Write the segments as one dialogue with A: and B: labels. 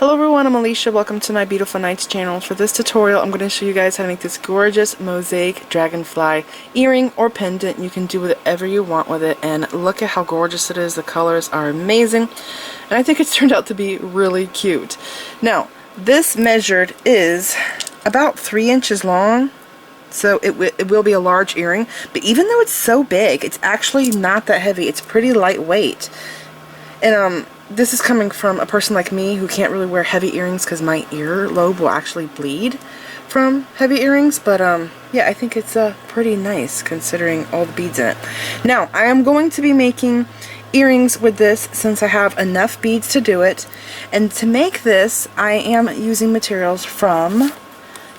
A: Hello everyone, I'm Alicia. Welcome to my Beautiful Nights channel. For this tutorial, I'm going to show you guys how to make this gorgeous Mosaic Dragonfly earring or pendant. You can do whatever you want with it, and look at how gorgeous it is. The colors are amazing, and I think it's turned out to be really cute. Now, this measured is about 3 inches long, so it will be a large earring, but even though it's so big, it's actually not that heavy. It's pretty lightweight. And this is coming from a person like me who can't really wear heavy earrings because my earlobe will actually bleed from heavy earrings. But yeah, I think it's pretty nice considering all the beads in it. Now, I am going to be making earrings with this since I have enough beads to do it. And to make this, I am using materials from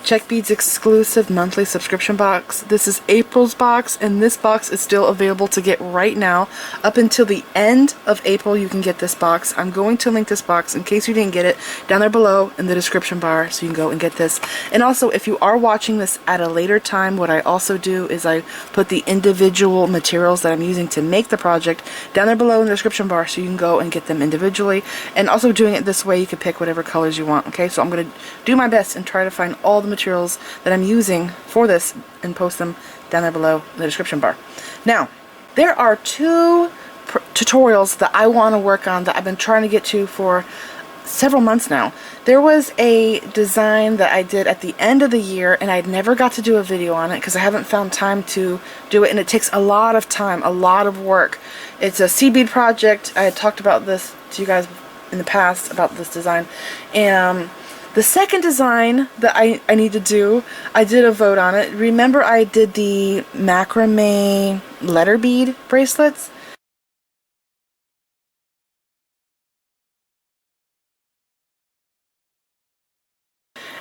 A: Czech Beads exclusive monthly subscription box. This is April's box, and this box is still available to get right now. Up until the end of April, you can get this box. I'm going to link this box in case you didn't get it down there below in the description bar, so you can go and get this. And also, if you are watching this at a later time, what I also do is I put the individual materials that I'm using to make the project down there below in the description bar, so you can go and get them individually. And also, doing it this way, you can pick whatever colors you want. Okay, so I'm going to do my best and try to find all the materials that I'm using for this and post them down there below in the description bar. Now, there are two tutorials that I want to work on that I've been trying to get to for several months now. There was a design that I did at the end of the year, and I never got to do a video on it because I haven't found time to do it, and it takes a lot of time, a lot of work. It's a seed bead project. I had talked about this to you guys in the past about this design, and the second design that I need to do, I did a vote on it. Remember, I did the macrame letter bead bracelets?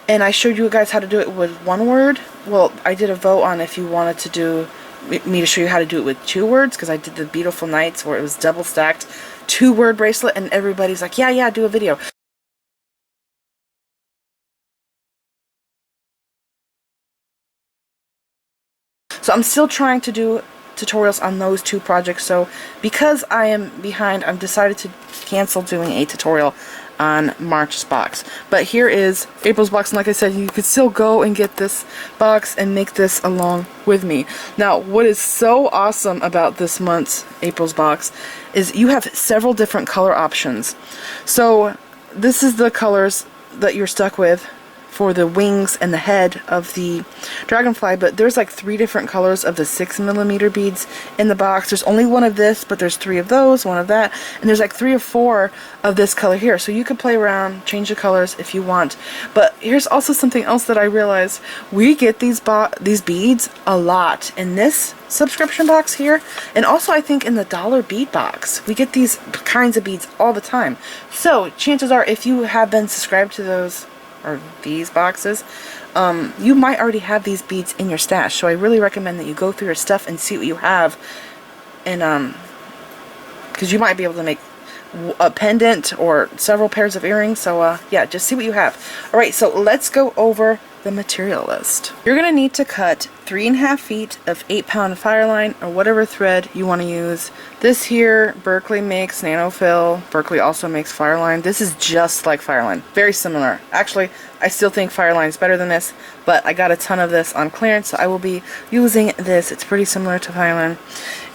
A: And I showed you guys how to do it with one word. Well, I did a vote on if you wanted to do me to show you how to do it with 2 words, because I did the Beautiful Nights where it was double stacked 2-word bracelet, and everybody's like, yeah, do a video. So I'm still trying to do tutorials on those 2 projects, so because I am behind, I've decided to cancel doing a tutorial on March's box. But here is April's box, and like I said, you could still go and get this box and make this along with me. Now, what is so awesome about this month's April's box is you have several different color options. So this is the colors that you're stuck with for the wings and the head of the dragonfly, but there's like 3 different colors of the 6mm beads in the box. There's only 1 of this, but there's 3 of those, 1 of that, and there's like 3 or 4 of this color here. So you could play around, change the colors if you want. But here's also something else that I realized. We get these beads a lot in this subscription box here, and also I think in the dollar bead box. We get these kinds of beads all the time. So chances are, if you have been subscribed to those or these boxes, you might already have these beads in your stash. So I really recommend that you go through your stuff and see what you have, and because you might be able to make a pendant or several pairs of earrings. So yeah, just see what you have. Alright, so let's go over the material list. You're going to need to cut 3.5 feet of 8-pound fireline or whatever thread you want to use. This here, Berkeley makes Nanofill. Berkeley also makes fireline. This is just like fireline. Very similar. Actually, I still think fireline is better than this, but I got a ton of this on clearance, so I will be using this. It's pretty similar to fireline.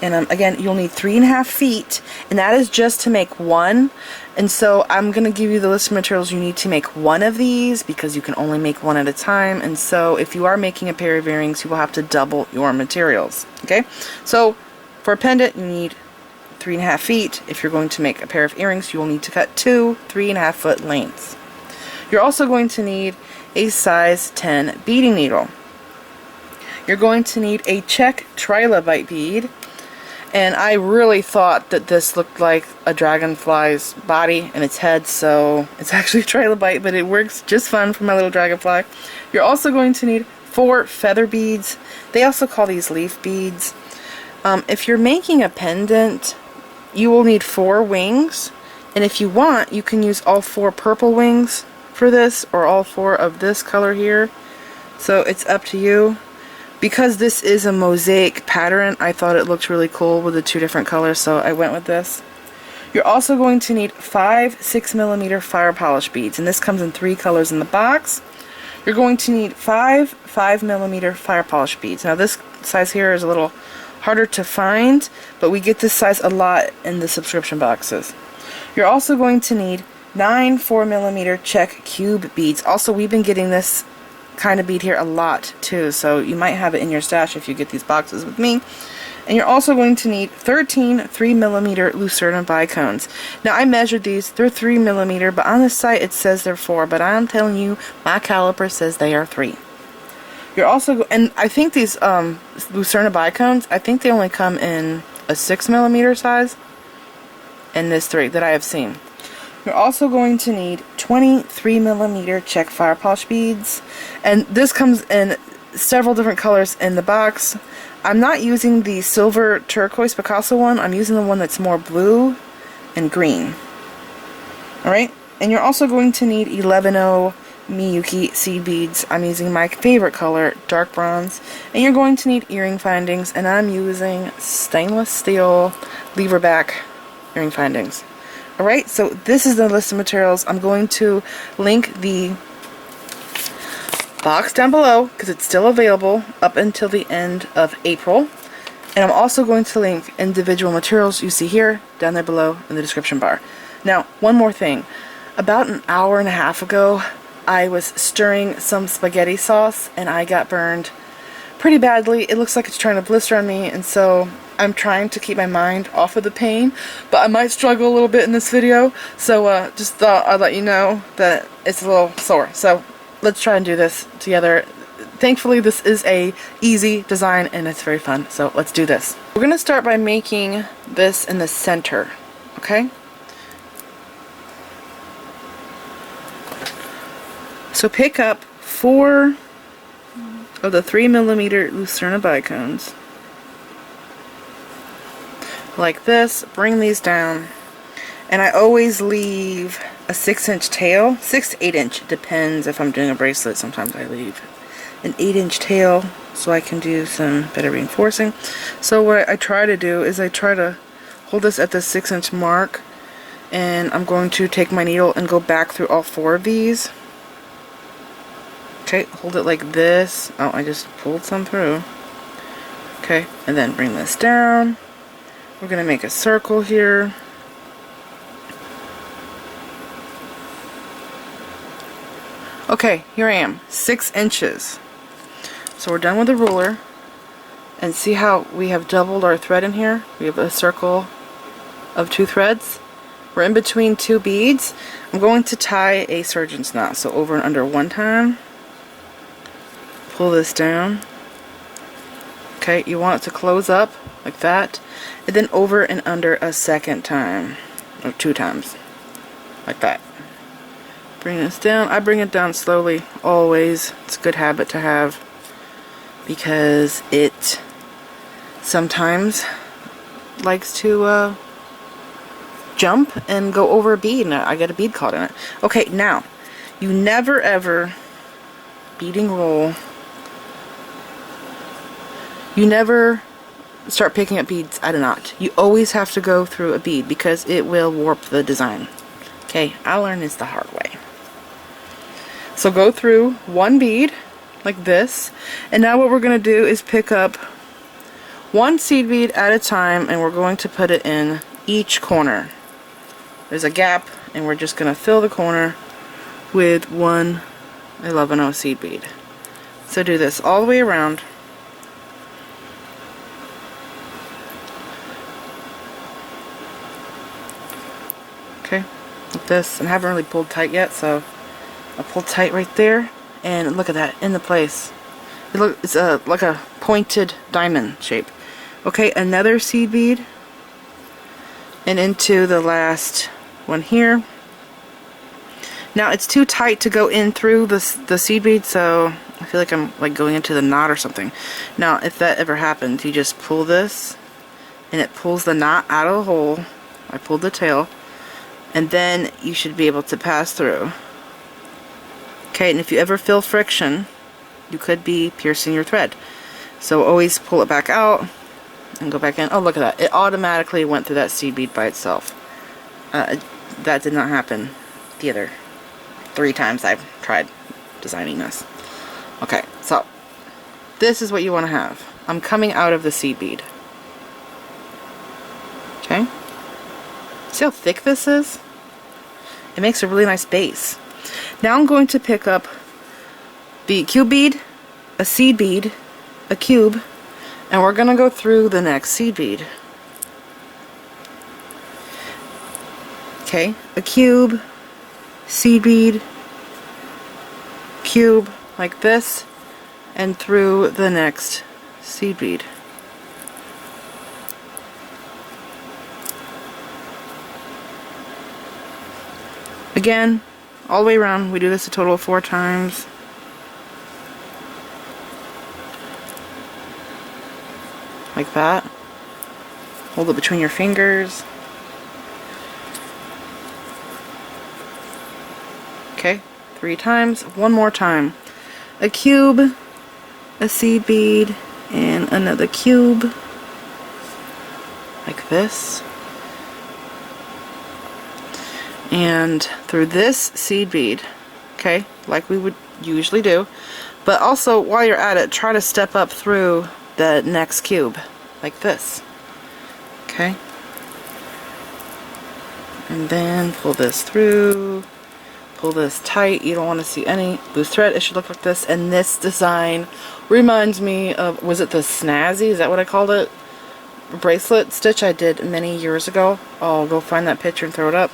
A: And again, you'll need 3.5 feet, and that is just to make one. And so I'm going to give you the list of materials you need to make one of these, because you can only make one at a time. And so if you are making a pair of earrings, you will have to double your materials. Okay, so for a pendant, you need 3.5 feet. If you're going to make a pair of earrings, you will need to cut 2 3.5-foot lengths. You're also going to need a size 10 beading needle. You're going to need a Czech Trilobite bead. And I really thought that this looked like a dragonfly's body and its head, so it's actually a trilobite, but it works just fine for my little dragonfly. You're also going to need 4 feather beads. They also call these leaf beads. If you're making a pendant, you will need 4 wings, and if you want, you can use all 4 purple wings for this, or all 4 of this color here. So it's up to you. Because this is a mosaic pattern, I thought it looked really cool with the 2 different colors, so I went with this. You're also going to need 5 6mm fire polish beads, and this comes in 3 colors in the box. You're going to need 5 5mm fire polish beads. Now this size here is a little harder to find, but we get this size a lot in the subscription boxes. You're also going to need 9 4mm Czech cube beads. Also, we've been getting this kind of bead here a lot too, so you might have it in your stash if you get these boxes with me. And you're also going to need 13 3mm Lucerna bicones. Now I measured these, they're 3mm, but on the site it says they're 4, but I'm telling you, my caliper says they are 3. You're also, and I think these Lucerna bicones, I think they only come in a 6mm size, and this 3 that I have seen. You're also going to need 20 3mm Czech fire polish beads, and this comes in several different colors in the box. I'm not using the silver turquoise Picasso one, I'm using the one that's more blue and green. Alright, and you're also going to need 11O Miyuki seed beads. I'm using my favorite color, dark bronze. And you're going to need earring findings, and I'm using stainless steel lever back earring findings. Alright, so this is the list of materials. I'm going to link the box down below because it's still available up until the end of April. And I'm also going to link individual materials you see here down there below in the description bar. Now, one more thing. About an hour and a half ago, I was stirring some spaghetti sauce and I got burned pretty badly. It looks like it's trying to blister on me, and so I'm trying to keep my mind off of the pain, but I might struggle a little bit in this video, so just thought I'd let you know that it's a little sore. So let's try and do this together. Thankfully this is a easy design and it's very fun, so let's do this. We're going to start by making this in the center, okay? So pick up 4 of the 3mm Lucerna bicones, like this, bring these down, and I always leave a 6-inch tail, 6 to 8 inch, depends if I'm doing a bracelet. Sometimes I leave an 8-inch tail so I can do some better reinforcing. So what I try to do is I try to hold this at the 6-inch mark, and I'm going to take my needle and go back through all 4 of these. Okay, hold it like this. Oh, I just pulled some through. Okay, and then bring this down. We're going to make a circle here. Okay, here I am, 6 inches. So we're done with the ruler. And see how we have doubled our thread in here? We have a circle of 2 threads. We're in between 2 beads. I'm going to tie a surgeon's knot. So over and under 1 time. Pull this down. Okay, you want it to close up like that. And then over and under a 2nd time. Or 2 times. Like that. Bring this down. I bring it down slowly, always. It's a good habit to have because it sometimes likes to jump and go over a bead, and I get a bead caught in it. Okay, now, you never ever beading roll. You never start picking up beads out of knot. You always have to go through a bead because it will warp the design. Okay, I learned this the hard way. So go through 1 bead like this, and now what we're going to do is pick up 1 seed bead at a time, and we're going to put it in each corner. There's a gap, and we're just going to fill the corner with 1 11O seed bead. So do this all the way around. Okay, like this, and I haven't really pulled tight yet, so I'll pull tight right there, and look at that, in the place. It's like a pointed diamond shape. Okay, another seed bead, and into the last one here. Now it's too tight to go in through the seed bead, so I feel like I'm like going into the knot or something. Now if that ever happens, you just pull this, and it pulls the knot out of the hole. I pulled the tail, and then you should be able to pass through. Okay, and if you ever feel friction, you could be piercing your thread. So always pull it back out and go back in. Oh, look at that. It automatically went through that seed bead by itself. That did not happen the other 3 times I've tried designing this. Okay, so this is what you want to have. I'm coming out of the seed bead. Okay? See how thick this is? It makes a really nice base. Now I'm going to pick up the cube bead, a seed bead, a cube, and we're going to go through the next seed bead. Okay, a cube, seed bead, cube, like this, and through the next seed bead. Again, all the way around, we do this a total of 4 times. Like that. Hold it between your fingers. Okay, 3 times. One more time. A cube, a seed bead, and another cube. Like this. And through this seed bead, okay, like we would usually do. But also, while you're at it, try to step up through the next cube, like this. Okay? And then pull this through. Pull this tight. You don't want to see any loose thread. It should look like this. And this design reminds me of, was it the Snazzy? Is that what I called it? Bracelet stitch I did many years ago. I'll go find that picture and throw it up.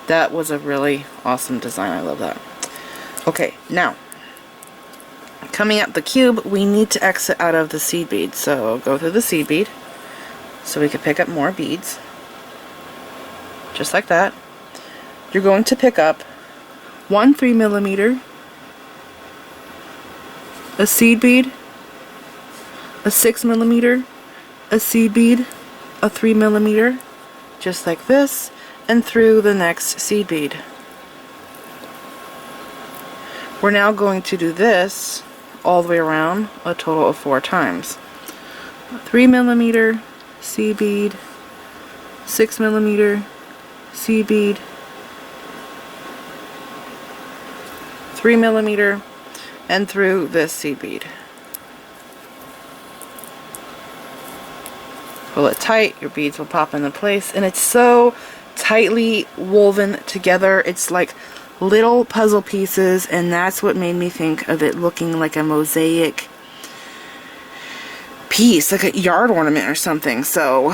A: That was a really awesome design. I love that. Okay, now, coming up the cube, we need to exit out of the seed bead. So go through the seed bead so we can pick up more beads. Just like that. You're going to pick up one 3mm, a seed bead, a 6mm, a seed bead, a 3mm, just like this, and through the next seed bead. We're now going to do this all the way around a total of 4 times. 3mm seed bead, 6mm seed bead, 3mm, and through this seed bead. Pull it tight, your beads will pop into place, and it's so tightly woven together. It's like little puzzle pieces, and that's what made me think of it looking like a mosaic piece, like a yard ornament or something. So,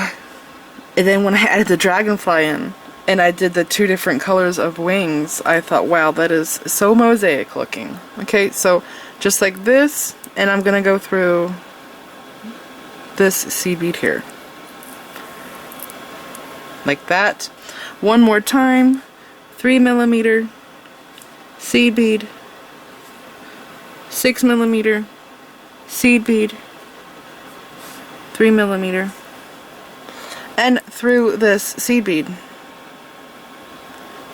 A: and then when I added the dragonfly in and I did the 2 different colors of wings, I thought, wow, that is so mosaic looking. Okay, so just like this, and I'm gonna go through this seed bead here. Like that. One more time. 3mm seed bead, 6mm seed bead, 3mm, and through this seed bead.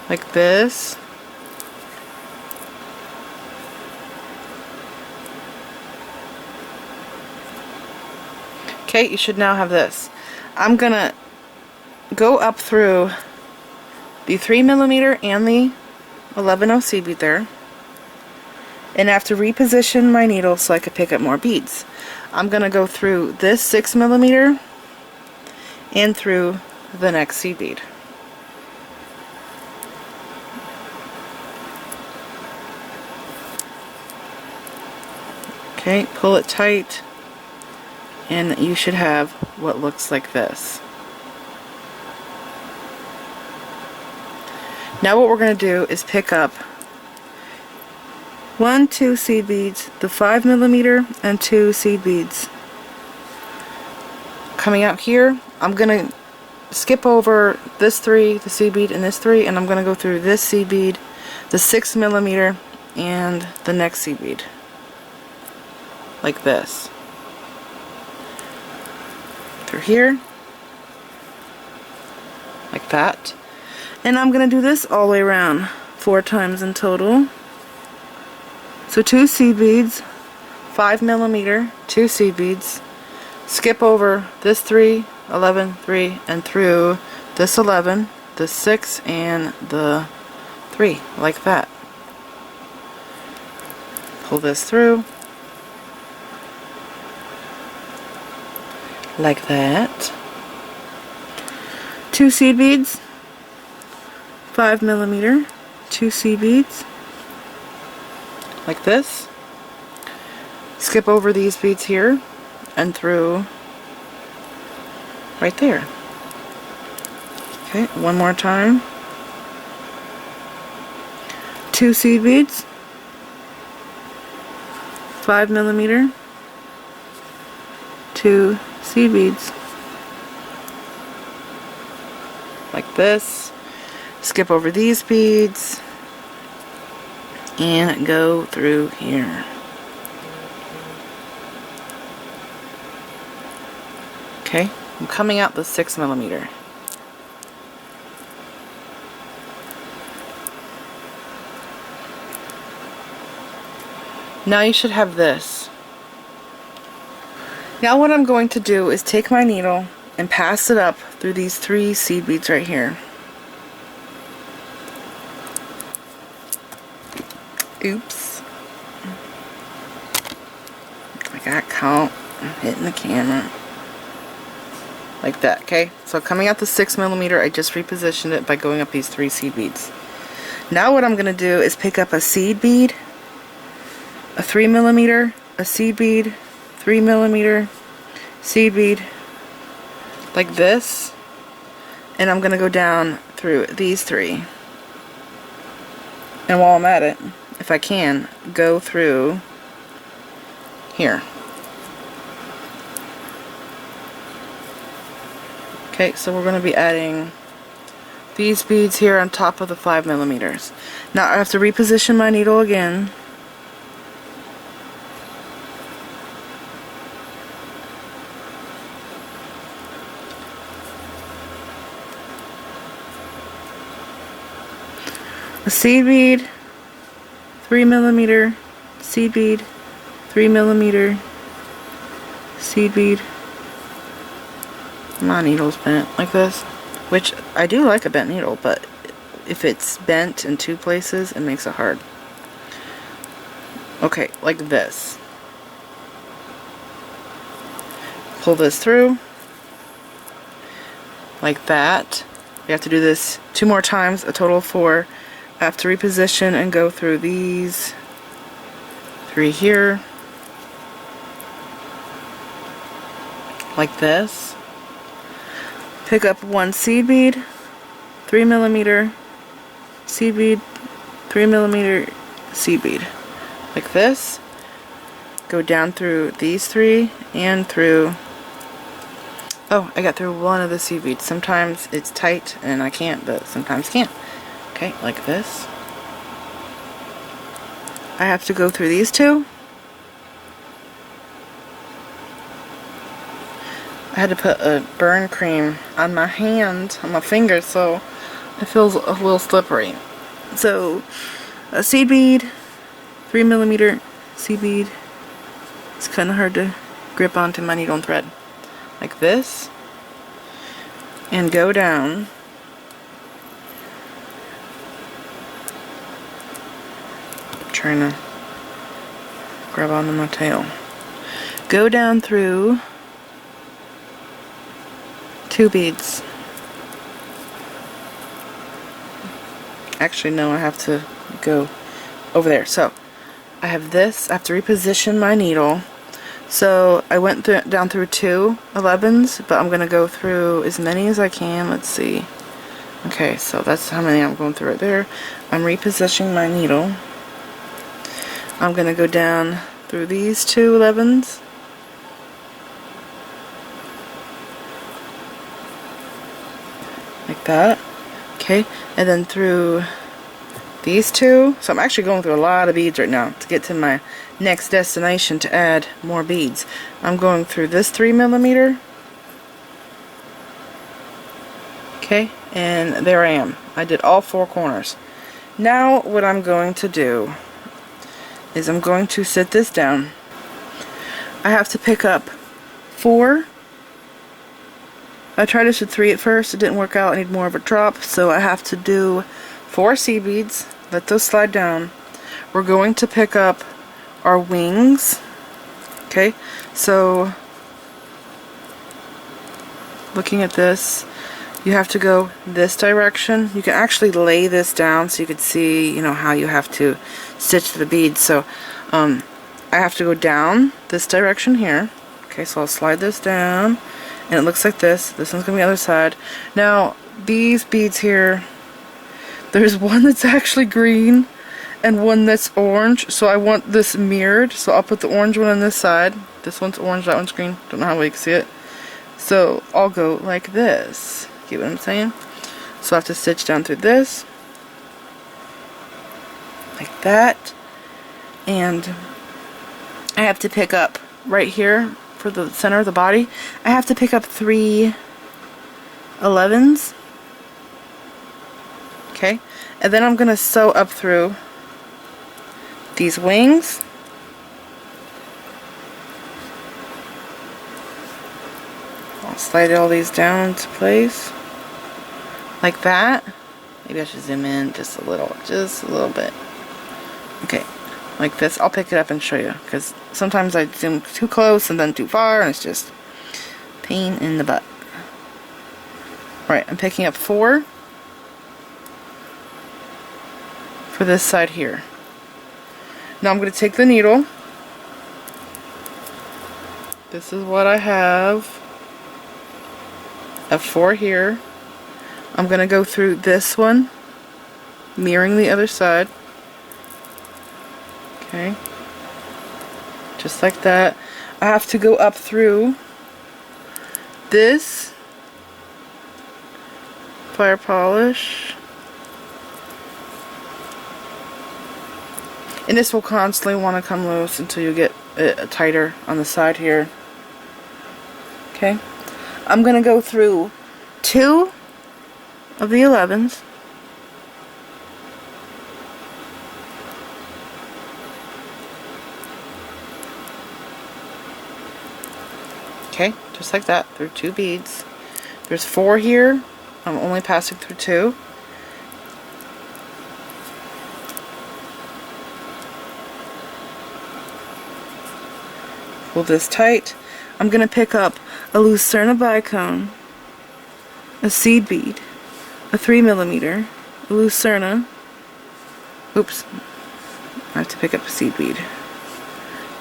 A: Like this. Okay, you should now have this. I'm gonna go up through the 3mm and the 11/0 seed bead there, and I have to reposition my needle so I could pick up more beads. I'm gonna go through this 6mm and through the next seed bead. Okay, pull it tight, and you should have what looks like this. Now what we're going to do is pick up 1, 2 seed beads, the 5mm, and 2 seed beads. Coming out here, I'm going to skip over this 3, the seed bead, and this 3, and I'm going to go through this seed bead, the 6mm, and the next seed bead. Like this. Through here. Like that. And I'm going to do this all the way around 4 times in total. So 2 seed beads, 5mm, 2 seed beads, skip over this 3, 11, 3, and through this 11, the 6, and the 3, like that. Pull this through, like that. 2 seed beads, 5mm, 2 seed beads, like this. Skip over these beads here and through right there. Okay, one more time. 2 seed beads, 5mm, 2 seed beads, like this. Skip over these beads and go through here. Okay, I'm coming out the 6mm. Now you should have this. Now what I'm going to do is take my needle and pass it up through these 3 seed beads right here. Oops. I got caught hitting the camera. Like that, okay? So coming out the 6mm, I just repositioned it by going up these 3 seed beads. Now what I'm going to do is pick up a seed bead, a 3mm, a seed bead, 3mm, seed bead, like this, and I'm going to go down through these 3. And while I'm at it, if I can, go through here. Okay, so we're going to be adding these beads here on top of the 5mm. Now I have to reposition my needle again. A seed bead, 3mm, seed bead, 3mm, seed bead. My needle's bent like this, which I do like a bent needle, but if it's bent in 2 places, it makes it hard. Okay, like this. Pull this through, like that. You have to do this 2 more times, a total of 4. I have to reposition and go through these 3 here, like this. Pick up 1 seed bead, 3mm, seed bead, 3mm, seed bead, like this. Go down through these 3 and through. Oh, I got through 1 of the seed beads. Sometimes it's tight and I can't, but sometimes can't. Okay, like this. I have to go through these 2. I had to put a burn cream on my hand, on my fingers, so it feels a little slippery. So, a seed bead, 3mm seed bead. It's kind of hard to grip onto my needle and thread. Like this. And go down. Trying to grab onto my tail. Go down through 2 beads. Actually, no, I have to go over there. So, I have this. I have to reposition my needle. So, I went down through 2 11s, but I'm going to go through as many as I can. Let's see. Okay, so that's how many I'm going through right there. I'm repositioning my needle. I'm going to go down through these 2 11s. Like that. Okay, and then through these 2. So I'm actually going through a lot of beads right now to get to my next destination to add more beads. I'm going through this 3mm. Okay, and there I am. I did all 4 corners. Now what I'm going to do is I'm going to sit this down. I have to pick up 4. I tried this with 3 at first. It didn't work out. I need more of a drop, so I have to do 4 seed beads. Let those slide down. We're going to pick up our wings. Okay, so looking at this, you have to go this direction. You can actually lay this down so you can see, you know, how you have to stitch the beads. So I have to go down this direction here. Okay, so I'll slide this down, and it looks like this. This one's gonna be the other side. Now these beads here, there's one that's actually green and one that's orange, so I want this mirrored, so I'll put the orange one on this side. This one's orange, that one's green. Don't know how well you can see it. So I'll go like this. Get what I'm saying? So I have to stitch down through this, like that, and I have to pick up right here for the center of the body. I have to pick up 3 11s. Okay, and then I'm gonna sew up through these wings. I'll slide all these down into place like that. Maybe I should zoom in just a little bit. Okay, like this. I'll pick it up and show you, because sometimes I zoom too close and then too far, and it's just pain in the butt. Alright, I'm picking up 4 for this side here. Now I'm going to take the needle. This is what I have. I have 4 here. I'm going to go through this one, mirroring the other side. Okay. Just like that. I have to go up through this fire polish. And this will constantly want to come loose until you get it tighter on the side here. Okay. I'm going to go through 2 of the 11s. Okay, just like that, through 2 beads. There's 4 here. I'm only passing through 2. Pull this tight. I'm going to pick up a Lucerna Bicone, a seed bead, a 3mm, a Lucerna. Oops. I have to pick up a seed bead.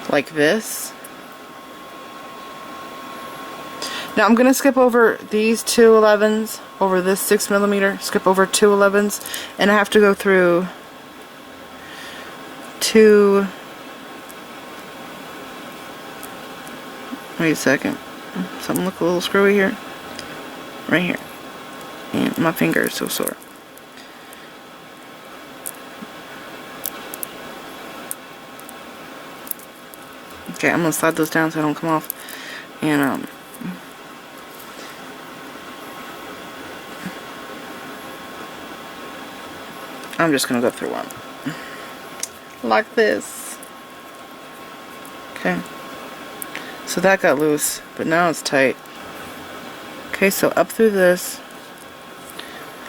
A: Like this. Now I'm going to skip over these 2 11s, over this 6mm, skip over 2 11s, and I have to go through 2. Wait a second. Something look a little screwy here. Right here. And my finger is so sore. Okay, I'm going to slide those down so they don't come off. And, I'm just going to go through one. Like this. Okay. So that got loose, but now it's tight. Okay, so up through this,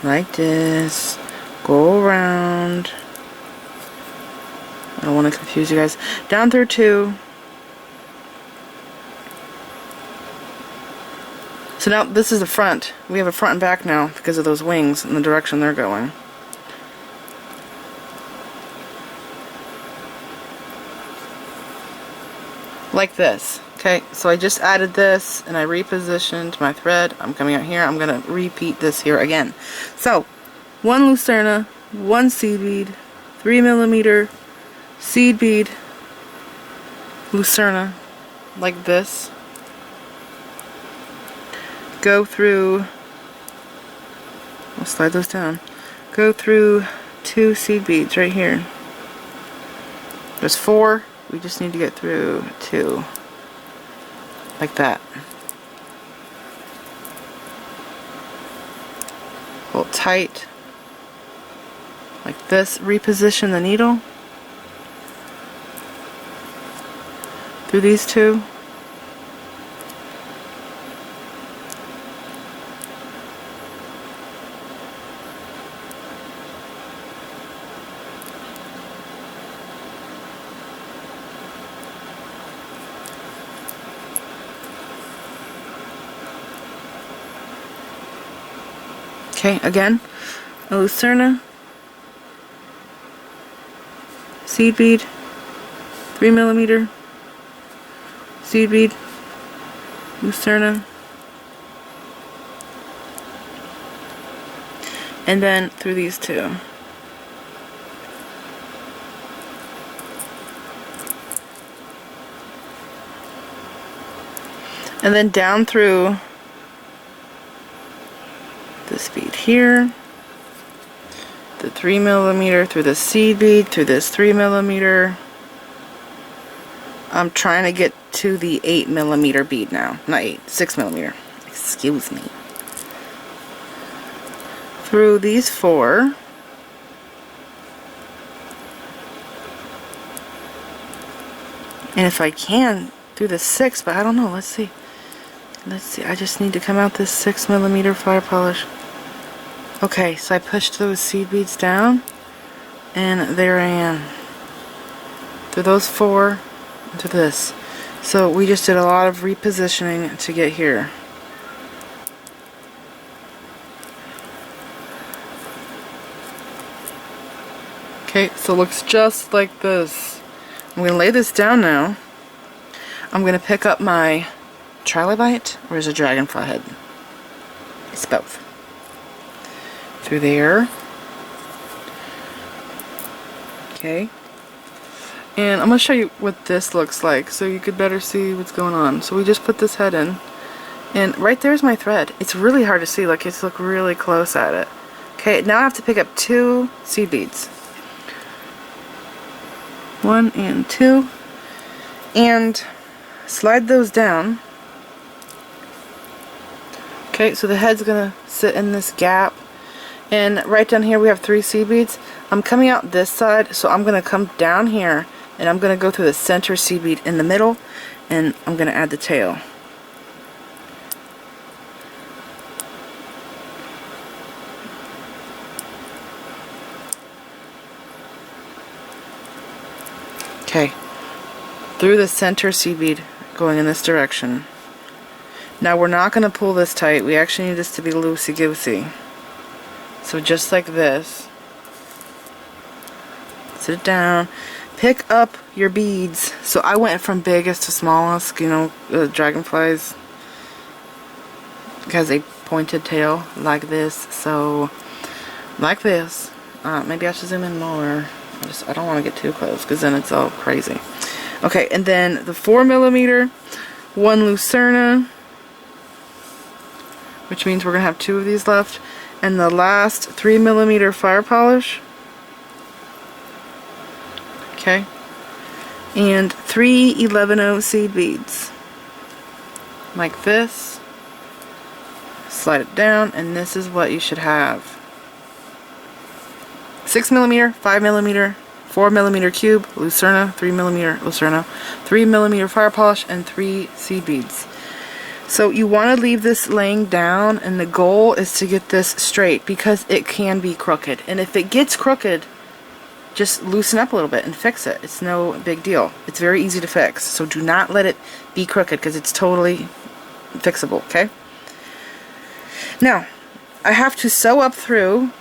A: like this, go around. I don't want to confuse you guys. Down through 2. So now this is the front. We have a front and back now because of those wings and the direction they're going. Like this. Okay, so I just added this and I repositioned my thread. I'm coming out here. I'm going to repeat this here again. So, 1 Lucerna, 1 seed bead, 3mm seed bead, Lucerna, like this. Go through, I'll slide those down. Go through 2 seed beads right here. There's 4. We just need to get through 2. Like that. Pull it tight. Like this. Reposition the needle through these two. Okay, again, a Lucerna, seed bead, 3mm, seed bead, Lucerna, and then through these two. And then down through this bead here, the 3mm, through the seed bead, through this 3mm. I'm trying to get to the 8mm bead now. Not 8, 6mm. Excuse me. Through these 4. And if I can, through the 6, but I don't know. Let's see. Let's see. I just need to come out this 6mm fire polish. Okay, so I pushed those seed beads down, and there I am. Through those 4, into this. So we just did a lot of repositioning to get here. Okay, so it looks just like this. I'm going to lay this down now. I'm going to pick up my Trilobite, or is it Dragonfly head? It's both. Through there. Okay. And I'm going to show you what this looks like so you could better see what's going on. So we just put this head in. And right there's my thread. It's really hard to see. Like, you have to look really close at it. Okay, now I have to pick up 2 seed beads. 1 and 2. And slide those down. Okay, so the head's going to sit in this gap. And right down here we have 3 seed beads. I'm coming out this side, so I'm going to come down here and I'm going to go through the center seed bead in the middle, and I'm going to add the tail. Okay, through the center seed bead going in this direction. Now we're not going to pull this tight. We actually need this to be loosey-goosey. So just like this. Sit it down. Pick up your beads. So I went from biggest to smallest. You know, dragonflies has a pointed tail like this. So like this. Maybe I should zoom in more. I don't want to get too close because then it's all crazy. Okay, and then the 4mm, 1 Lucerna, which means we're going to have 2 of these left, and the last 3mm fire polish. Okay, and 3 11/0 seed beads. Like this. Slide it down, and this is what you should have. 6mm, 5mm, 4mm cube, Lucerna, 3mm Lucerna, 3mm fire polish, and 3 seed beads. So you want to leave this laying down, and the goal is to get this straight because it can be crooked. And if it gets crooked, just loosen up a little bit and fix it. It's no big deal. It's very easy to fix. So do not let it be crooked because it's totally fixable, okay? Now, I have to sew up through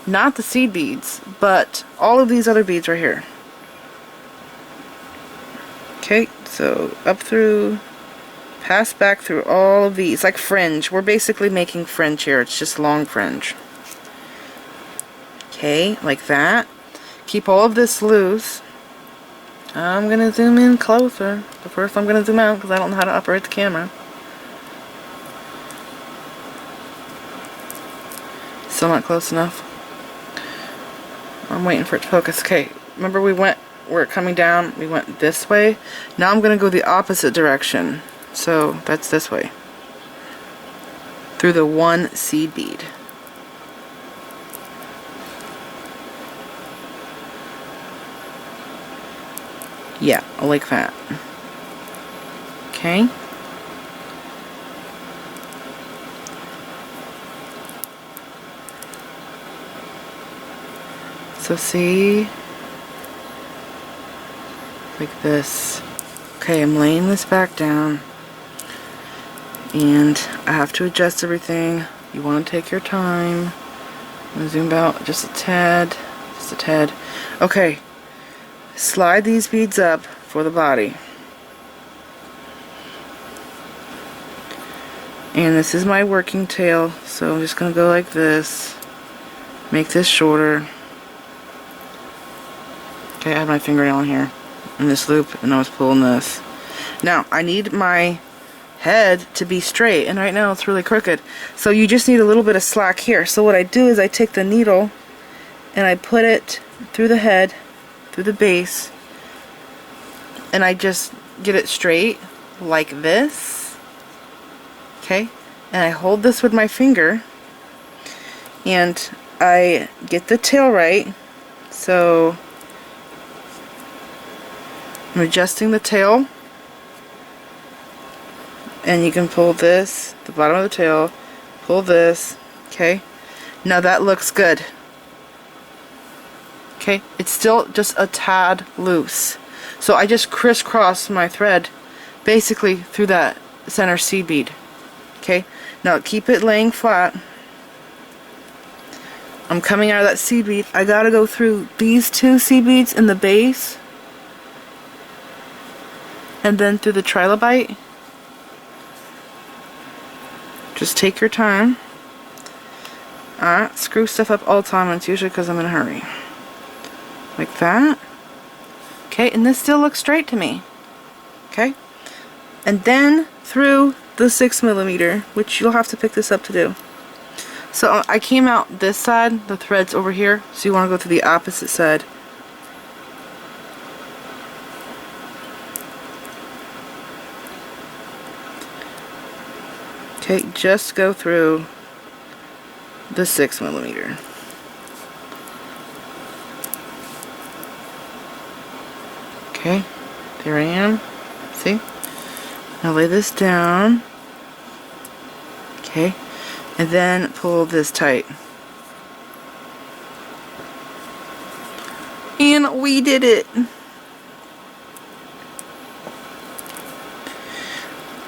A: not the seed beads, but all of these other beads right here. Okay, so up through, pass back through all of these, like fringe. We're basically making fringe here. It's just long fringe. Okay, like that. Keep all of this loose. I'm going to zoom in closer, but first I'm going to zoom out because I don't know how to operate the camera. Still not close enough. I'm waiting for it to focus. Okay, remember we're coming down, we went this way. Now I'm going to go the opposite direction. So that's this way. Through the 1 seed bead. Yeah, like that. Okay. So see, like this. Okay, I'm laying this back down, and I have to adjust everything. You want to take your time. I'm going to zoom out just a tad, just a tad. Okay, slide these beads up for the body. And this is my working tail, so I'm just going to go like this. Make this shorter. Okay, I have my fingernail in here, in this loop, and I was pulling this. Now, I need my head to be straight, and right now it's really crooked. So you just need a little bit of slack here. So what I do is I take the needle, and I put it through the head, through the base, and I just get it straight, like this. Okay? And I hold this with my finger, and I get the tail right. So I'm adjusting the tail, and you can pull this, the bottom of the tail, pull this, okay? Now that looks good. Okay, it's still just a tad loose. So I just crisscross my thread basically through that center seed bead. Okay, now keep it laying flat. I'm coming out of that seed bead. I gotta go through these two seed beads in the base, and then through the Trilobite. Just take your time. I screw stuff up all the time, and it's usually because I'm in a hurry. Like that. Okay, and this still looks straight to me. Okay? And then through the 6mm, which you'll have to pick this up to do. So I came out this side, the thread's over here, so you want to go to the opposite side. Okay, just go through the 6mm. Okay, there I am. See? Now lay this down. Okay, and then pull this tight. And we did it!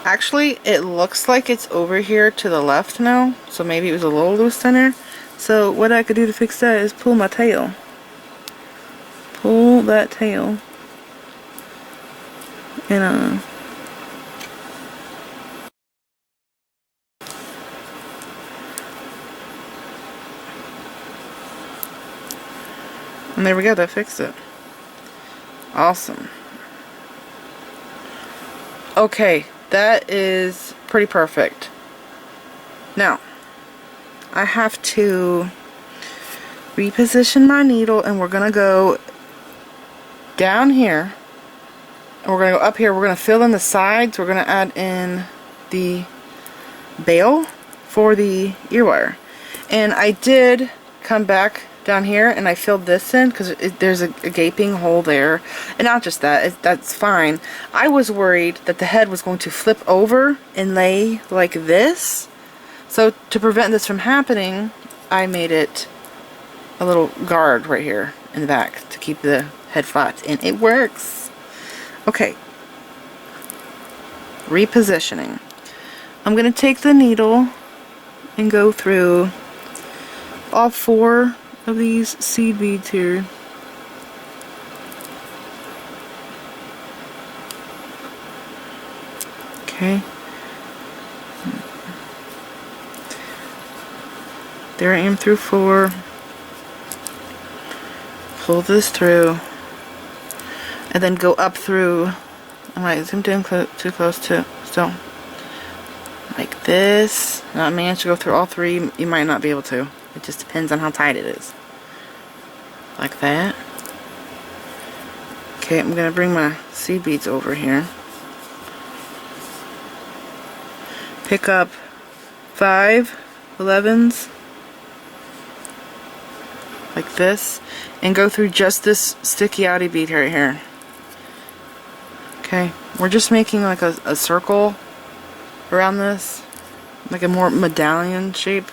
A: Actually, it looks like it's over here to the left now, so maybe it was a little loose in there. So what I could do to fix that is pull my tail. Pull that tail. And there we go, that fixed it. Awesome. Okay, that is pretty perfect. Now, I have to reposition my needle, and we're going to go down here, and we're going to go up here. We're going to fill in the sides. We're going to add in the bail for the ear wire. And I did come back down here and I filled this in because there's a gaping hole there, and not just that, that's fine. I was worried that the head was going to flip over and lay like this, so to prevent this from happening I made it a little guard right here in the back to keep the head flat, and it works. Okay, repositioning. I'm going to take the needle and go through all 4 of these seed beads here. Okay. There I am through 4. Pull this through. And then go up through. I might zoom in too close too. So, like this. Now I managed to go through all 3. You might not be able to. It just depends on how tight it is. Like that. Okay, I'm going to bring my seed beads over here. Pick up 5 11s. Like this. And go through just this sticky outy bead right here. Okay, we're just making like a circle around this, like a more medallion shape.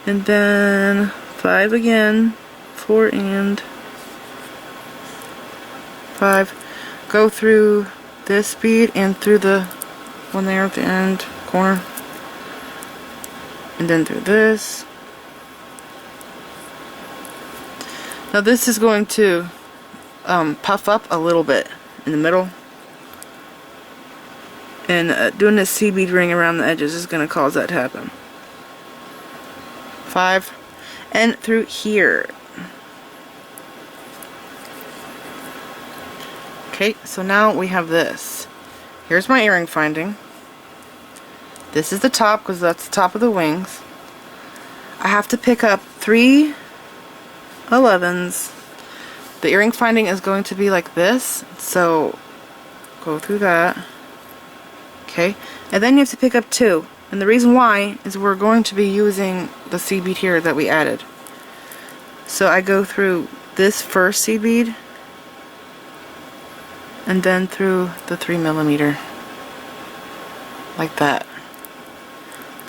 A: And then 5 again, 4 and 5. Go through this bead and through the one there at the end corner. And then through this. Now this is going to puff up a little bit in the middle. And doing this seed bead ring around the edges is going to cause that to happen. 5. And through here. Okay, so now we have this. Here's my earring finding. This is the top because that's the top of the wings. I have to pick up 3 11s. The earring finding is going to be like this, so go through that. Okay, and then you have to pick up 2. And the reason why is we're going to be using the seed bead here that we added. So I go through this first seed bead and then through the 3mm like that.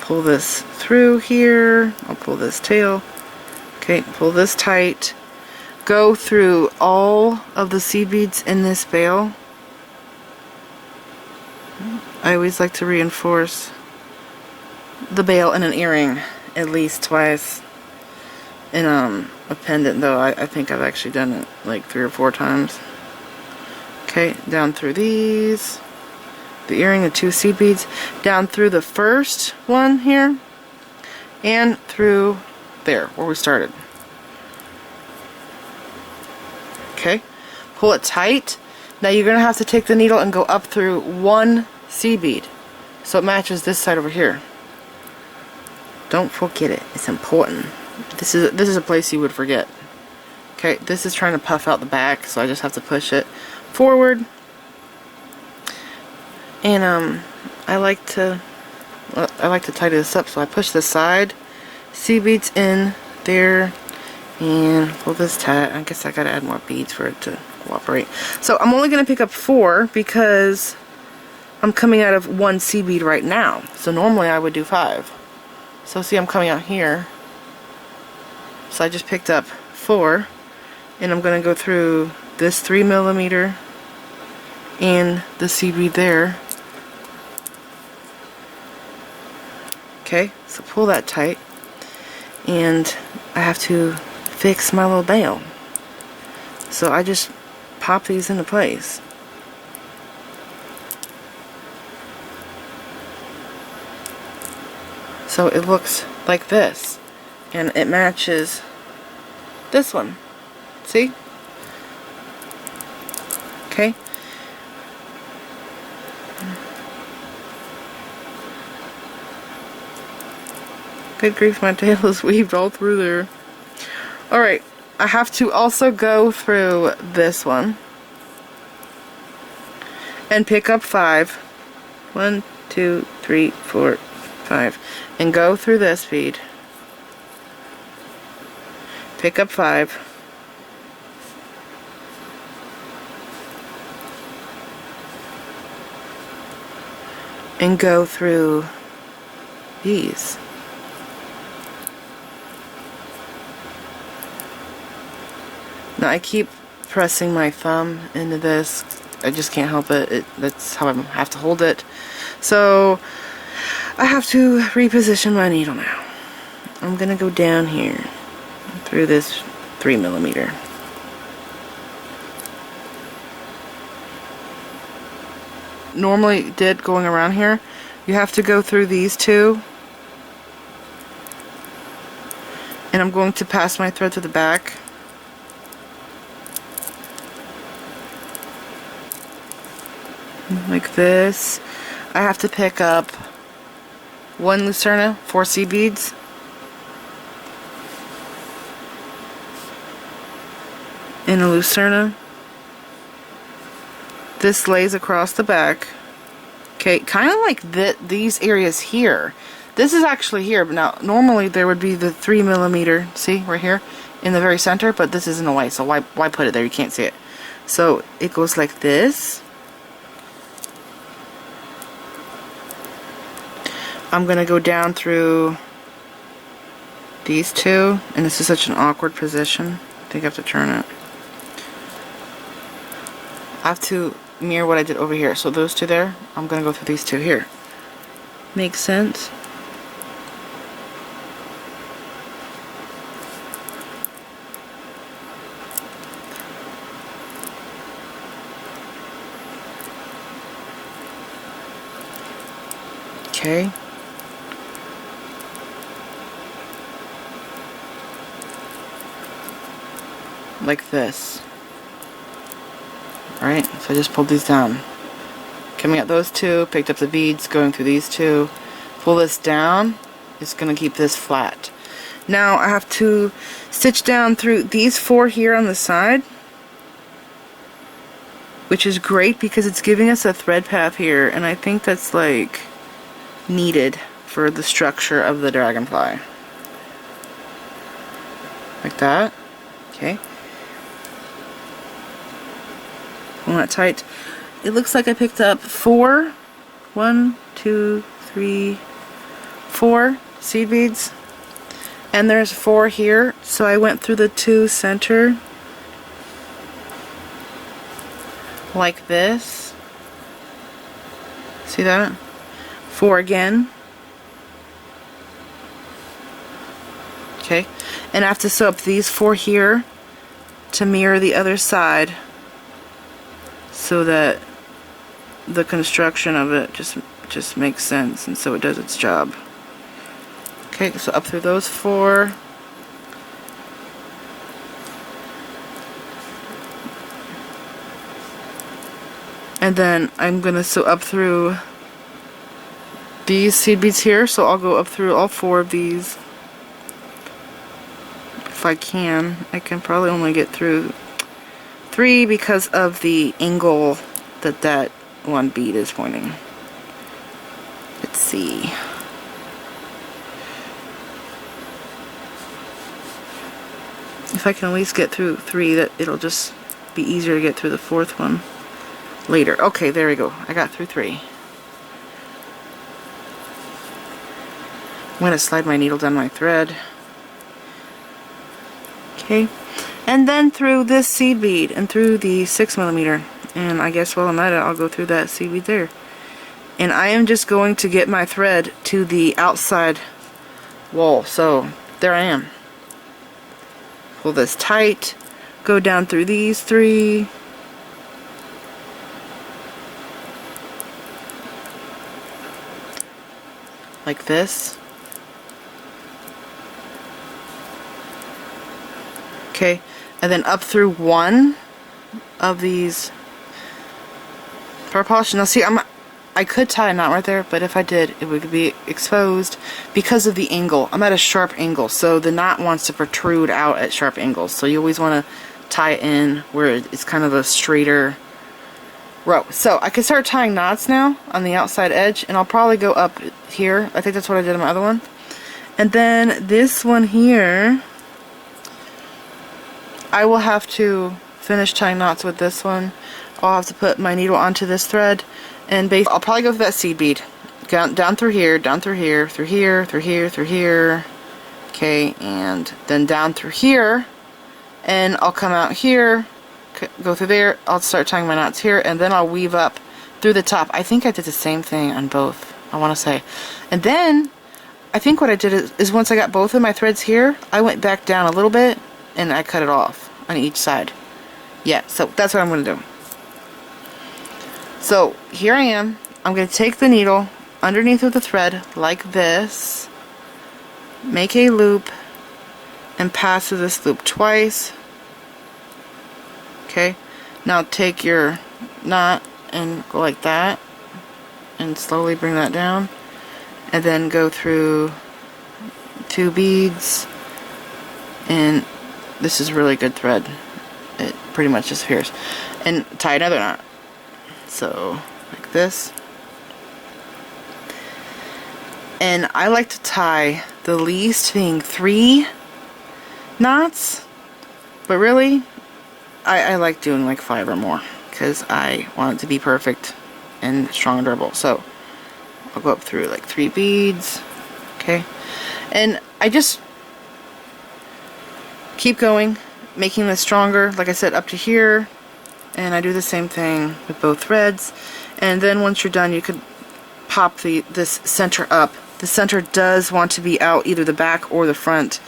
A: Pull this through here. I'll pull this tail. Okay, pull this tight. Go through all of the seed beads in this bail. I always like to reinforce the bail in an earring at least twice. In a pendant though, I think I've actually done it like 3 or 4 times. Okay, down through these, the earring, the 2 seed beads, down through the first one here, and through there where we started. Okay, pull it tight. Now you're going to have to take the needle and go up through 1 seed bead so it matches this side over here. Don't forget it, it's important. This is a place you would forget. Okay, this is trying to puff out the back, so I just have to push it forward. And I like to tidy this up, so I push the side seed beads in there and pull this tight. I guess I gotta add more beads for it to cooperate. So I'm only gonna pick up 4 because I'm coming out of 1 seed bead right now. So normally I would do 5. So see, I'm coming out here. So I just picked up 4, and I'm gonna go through this 3mm and the seed bead there. Okay, so pull that tight, and I have to fix my little bail. So I just pop these into place. So it looks like this, and it matches this one. See? Okay. Good grief, my tail is weaved all through there. Alright, I have to also go through this one and pick up 5. 1, 2, 3, 4, 5. And go through this bead. Pick up 5. And go through these. Now I keep pressing my thumb into this. I just can't help it. That's how I have to hold it. So I have to reposition my needle now. I'm gonna go down here through this 3mm. Normally did going around here, you have to go through these 2, and I'm going to pass my thread to the back. Like this. I have to pick up 1 Lucerna, 4 seed beads, and a Lucerna. This lays across the back. Okay, kind of like these areas here. This is actually here, but now normally there would be the 3mm, see, right here, in the very center, but this isn't away, so why put it there? You can't see it. So it goes like this, I'm gonna go down through these two, and this is such an awkward position. I think I have to turn it. I have to mirror what I did over here. So those two there, I'm gonna go through these two here. Makes sense? Okay. Like this. Alright, so I just pulled these down. Coming out those two, picked up the beads, going through these two. Pull this down, it's going to keep this flat. Now I have to stitch down through these four here on the side, which is great because it's giving us a thread path here, and I think that's like needed for the structure of the dragonfly. Like that. Okay. Pull that tight. It looks like I picked up 4 seed beads, and there's 4 here, so I went through the 2 center like this. See that? 4 again. Okay, and I have to sew up these 4 here to mirror the other side so that the construction of it just makes sense, and so it does its job. Okay, so up through those 4. And then I'm gonna sew up through these seed beads here, so I'll go up through all 4 of these. If I can. I can probably only get through 3 because of the angle that one bead is pointing. Let's see. If I can at least get through 3, that it'll just be easier to get through the 4th one later. Okay, there we go. I got through 3. I'm going to slide my needle down my thread. Okay. And then through this seed bead and through the 6mm. And I guess while I'm at it, I'll go through that seed bead there. And I am just going to get my thread to the outside wall. So there I am. Pull this tight. Go down through these 3. Like this. Okay. And then up through 1 of these purple. Now see, I could tie a knot right there, but if I did, it would be exposed because of the angle. I'm at a sharp angle, so the knot wants to protrude out at sharp angles. So you always want to tie it in where it's kind of a straighter row. So I can start tying knots now on the outside edge, and I'll probably go up here. I think that's what I did on my other one. And then this one here, I will have to finish tying knots with this one. I'll have to put my needle onto this thread, and I'll probably go for that seed bead. Down through here, down through here, through here, through here, through here. Okay, and then down through here, and I'll come out here, go through there. I'll start tying my knots here, and then I'll weave up through the top. I think I did the same thing on both, I want to say. And then I think what I did is once I got both of my threads here, I went back down a little bit and I cut it off on each side. Yeah, so that's what I'm going to do. So here I am. I'm going to take the needle underneath of the thread like this, make a loop, and pass through this loop twice. Okay, now take your knot and go like that, and slowly bring that down, and then go through 2 beads, and this is really good thread. It pretty much disappears. And tie another knot. So, like this. And I like to tie the least being 3 knots, but really, I like doing like 5 or more, because I want it to be perfect and strong and durable. So, I'll go up through like 3 beads. Okay, and I just keep going, making this stronger, like I said, up to here, and I do the same thing with both threads. And then once you're done, you could pop this center up. The center does want to be out, either the back or the front,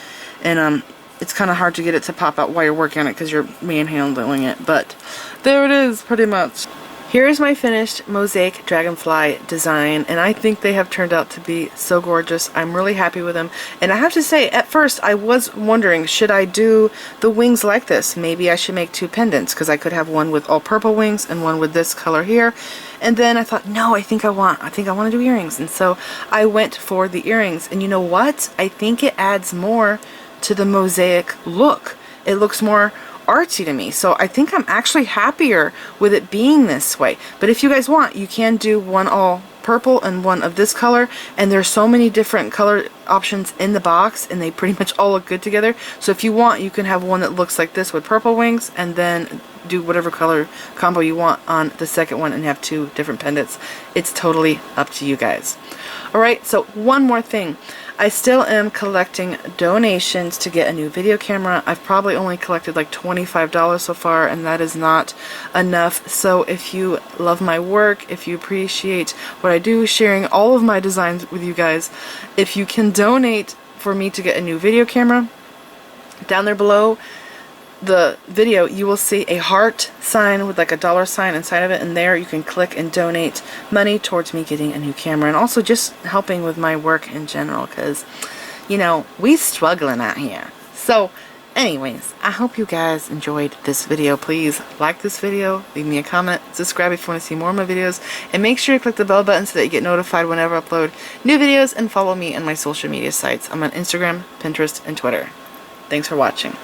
A: and it's kind of hard to get it to pop out while you're working on it because you're manhandling it, but there it is, pretty much. Here's my finished Mosaic Dragonfly design, and I think they have turned out to be so gorgeous. I'm really happy with them. And I have to say, at first I was wondering, should I do the wings like this? Maybe I should make 2 pendants, because I could have one with all purple wings and one with this color here. And then I thought, no, I think I want to do earrings. And so I went for the earrings. And you know what? I think it adds more to the mosaic look. It looks more artsy to me, so I think I'm actually happier with it being this way. But if you guys want, you can do one all purple and one of this color, and there's so many different color options in the box, and they pretty much all look good together. So if you want, you can have one that looks like this with purple wings, and then do whatever color combo you want on the second one and have 2 different pendants. It's totally up to you guys. Alright, so one more thing. I still am collecting donations to get a new video camera. I've probably only collected like $25 so far, and that is not enough. So if you love my work, if you appreciate what I do, sharing all of my designs with you guys, if you can donate for me to get a new video camera, down there below the video you will see a heart sign with like a $sign inside of it, and there you can click and donate money towards me getting a new camera, and also just helping with my work in general, because you know, we struggling out here. So anyways, I hope you guys enjoyed this video. Please like this video, leave me a comment, subscribe if you want to see more of my videos, and make sure you click the bell button so that you get notified whenever I upload new videos, and follow me on my social media sites. I'm on Instagram, Pinterest, and Twitter. Thanks for watching.